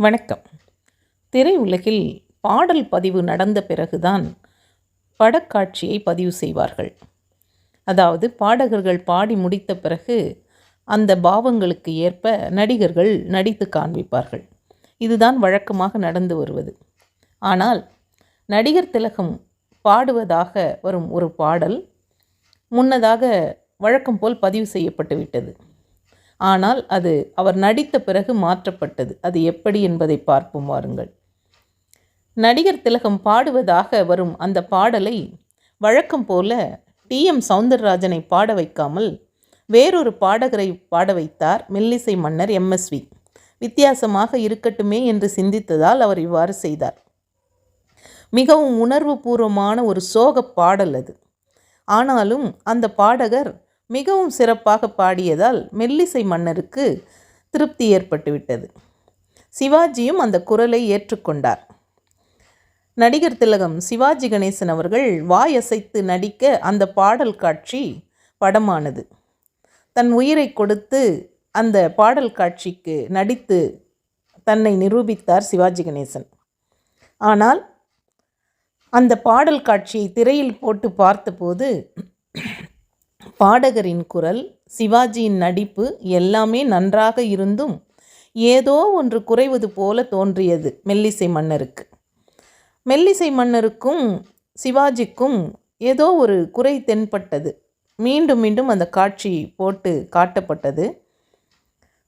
வணக்கம். திரையுலகில் பாடல் பதிவு நடந்த பிறகுதான் படக்காட்சியை பதிவு செய்வார்கள். அதாவது பாடகர்கள் பாடி முடித்த பிறகு அந்த பாவங்களுக்கு ஏற்ப நடிகர்கள் நடித்து காண்பிப்பார்கள். இதுதான் வழக்கமாக நடந்து வருவது. ஆனால் நடிகர் திலகம் பாடுவதாக வரும் ஒரு பாடல் முன்னதாக வழக்கம் போல் பதிவு செய்யப்பட்டு விட்டது. ஆனால் அது அவர் நடித்த பிறகு மாற்றப்பட்டது. அது எப்படி என்பதை பார்ப்போம் வாருங்கள். நடிகர் திலகம் பாடுவதாக வரும் அந்த பாடலை வழக்கம் போல டி.எம். சௌந்தரராஜனை பாட வைக்காமல் வேறொரு பாடகரை பாட வைத்தார் மெல்லிசை மன்னர் எம்.எஸ்.வி. வித்தியாசமாக இருக்கட்டுமே என்று சிந்தித்ததால் அவர் இவ்வாறு செய்தார். மிகவும் உணர்வு பூர்வமான ஒரு சோக பாடல் அது. ஆனாலும் அந்த பாடகர் மிகவும் சிறப்பாக பாடியதால் மெல்லிசை மன்னருக்கு திருப்தி ஏற்பட்டுவிட்டது. சிவாஜியும் அந்த குரலை ஏற்றுக்கொண்டார். நடிகர் திலகம் சிவாஜி கணேசன் அவர்கள் வாயசைத்து நடிக்க அந்த பாடல் காட்சி படமானது. தன் உயிரை கொடுத்து அந்த பாடல் காட்சிக்கு நடித்து தன்னை நிரூபித்தார் சிவாஜி கணேசன். ஆனால் அந்த பாடல் காட்சியை திரையில் போட்டு பார்த்தபோது பாடகரின் குரல், சிவாஜியின் நடிப்பு எல்லாமே நன்றாக இருந்தும் ஏதோ ஒன்று குறைவது போல தோன்றியது மெல்லிசை மன்னருக்கு. மெல்லிசை மன்னருக்கும் சிவாஜிக்கும் ஏதோ ஒரு குறை தென்பட்டது. மீண்டும் மீண்டும் அந்த காட்சி போட்டு காட்டப்பட்டது.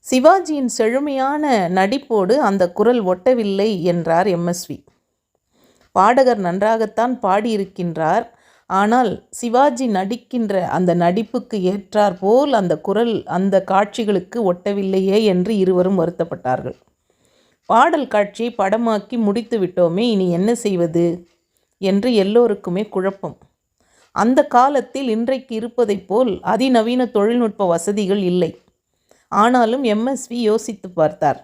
சிவாஜியின் செழுமையான நடிப்போடு அந்த குரல் ஒட்டவில்லை என்றார் எம்.எஸ்.வி. பாடகர் நன்றாகத்தான் பாடியிருக்கின்றார், ஆனால் சிவாஜி நடிக்கின்ற அந்த நடிப்புக்கு ஏற்றார் போல் அந்த குரல் அந்த காட்சிகளுக்கு ஒட்டவில்லையே என்று இருவரும் வருத்தப்பட்டார்கள். பாடல் காட்சியை படமாக்கி முடித்து விட்டோமே, இனி என்ன செய்வது என்று எல்லோருக்குமே குழப்பம். அந்த காலத்தில் இன்றைக்கு இருப்பதைப் போல் அதிநவீன தொழில்நுட்ப வசதிகள் இல்லை. ஆனாலும் எம்.எஸ்.வி. யோசித்து பார்த்தார்.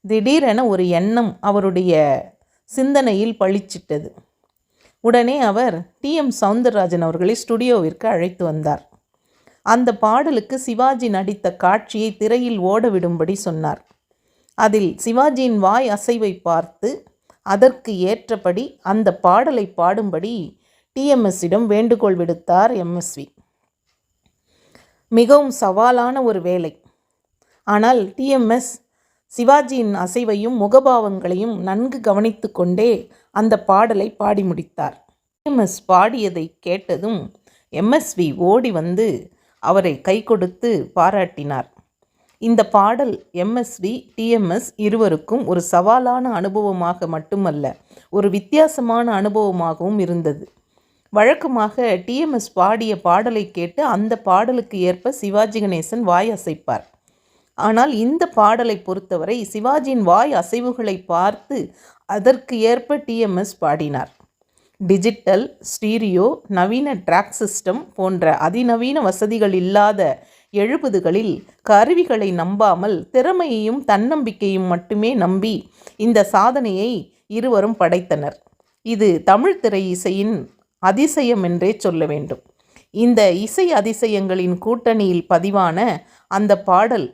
திடீரென ஒரு எண்ணம் அவருடைய சிந்தனையில் பளிச்சிட்டது. உடனே அவர் டி.எம். சௌந்தரராஜன் அவர்களை ஸ்டுடியோவிற்கு அழைத்து வந்தார். அந்த பாடலுக்கு சிவாஜி நடித்த காட்சியை திரையில் ஓடவிடும்படி சொன்னார். அதில் சிவாஜியின் வாய் அசைவை பார்த்து அதற்கு ஏற்றபடி அந்த பாடலை பாடும்படி டி.எம்.எஸ்.இடம் வேண்டுகோள் விடுத்தார் எம்.எஸ்.வி. மிகவும் சவாலான ஒரு வேலை. ஆனால் டி.எம்.எஸ். சிவாஜியின் அசைவையும் முகபாவங்களையும் நன்கு கவனித்து கொண்டே அந்த பாடலை பாடி முடித்தார். டி.எம்.எஸ். பாடியதை கேட்டதும் எம்.எஸ்.வி. ஓடி வந்து அவரை கை கொடுத்து பாராட்டினார். இந்த பாடல் எம்.எஸ்.வி. டி.எம்.எஸ். இருவருக்கும் ஒரு சவாலான அனுபவமாக மட்டுமல்ல, ஒரு வித்தியாசமான அனுபவமாகவும் இருந்தது. வழக்கமாக டி.எம்.எஸ். பாடிய பாடலை கேட்டு அந்த பாடலுக்கு ஏற்ப சிவாஜி கணேசன் வாய் அசைப்பார். ஆனால் இந்த பாடலை பொறுத்தவரை சிவாஜியின் வாய் அசைவுகளை பார்த்து அதற்கு ஏற்ப டி.எம்.எஸ். பாடினார். டிஜிட்டல், ஸ்டீரியோ, நவீன ட்ராக் சிஸ்டம் போன்ற அதிநவீன வசதிகள் இல்லாத 70களில் கருவிகளை நம்பாமல் திறமையையும் தன்னம்பிக்கையும் மட்டுமே நம்பி இந்த சாதனையை இருவரும் படைத்தனர். இது தமிழ் திரை இசையின் அதிசயம் என்றே சொல்ல வேண்டும். இந்த இசை அதிசயங்களின் கூட்டணியில் பதிவான அந்த பாடல்